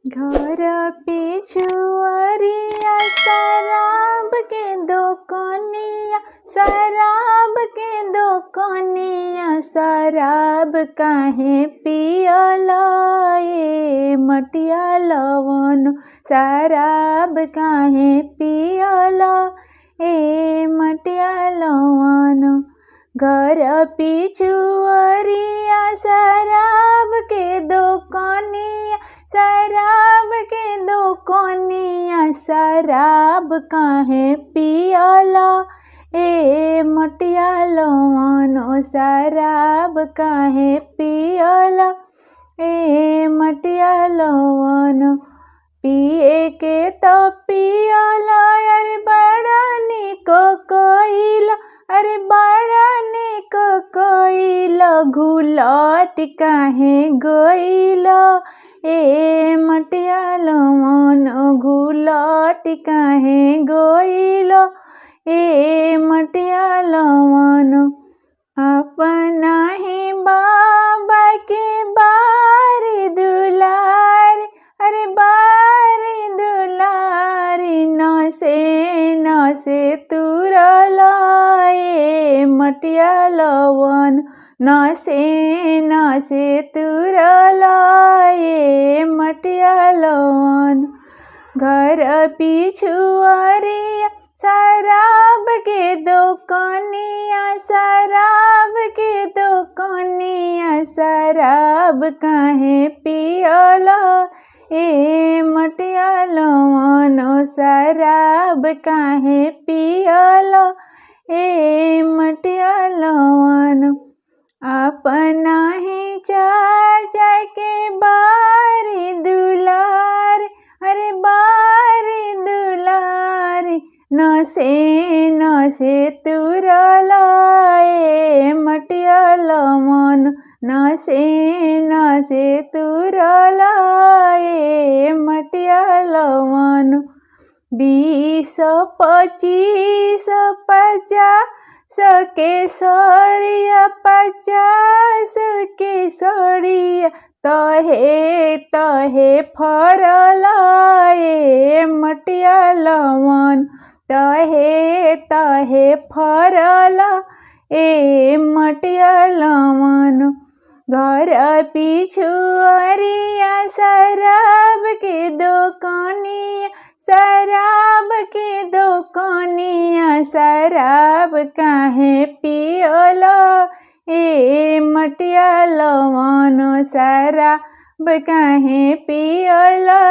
घर पिछुअरिया शराब के दुकानिया, शराब के दुकानिया, शराब काहे पियला ए मटिया लवन, शराब काहे पियला ए मटिया लवन। घर पिछुअरिया शराब के दुकानिया, शराब के दुकानिया, शराब काहे पियला ए मटिया लवन, शराब काहे पियला ए मटिया लवन। पिए के तो पियला अरे बड़ा निक कइला, अरे बड़ा निक कइला, घुलट काहे गइला ए मटिया लवन, घुलट काहे गइला ए मटिया लवन। अपना ही बाबा के बारी दुलारी, अरे बारी दुलारी, नसे नसे तुरला ए मटिया लवन, नसे नसे तुरला ए मटिया लवन। घर पिछुअरिया शराब के दुकानिया, शराब के दुकानिया, शराब काहे पियला ए मटिया लवन, शराब काहे पियला ए मटिया लवन। अपना ही चाचा के बारी दुलारी, अरे बारी दुलारी, नसे नसे तुरला ए मटिया लवन, नसे नसे तुरला ए मटिया लवन। 20 25 50 के सड़िया, 50 के सड़िया, तहे तहे फरला ए मटिया लवन, तहे तहे फरला ए मटिया लवन। घर पिछुअरिया शराब के दुकानिया, शराब के दुकानिया, शराब काहे पियला ए मटिया लवन, शराब काहे पियला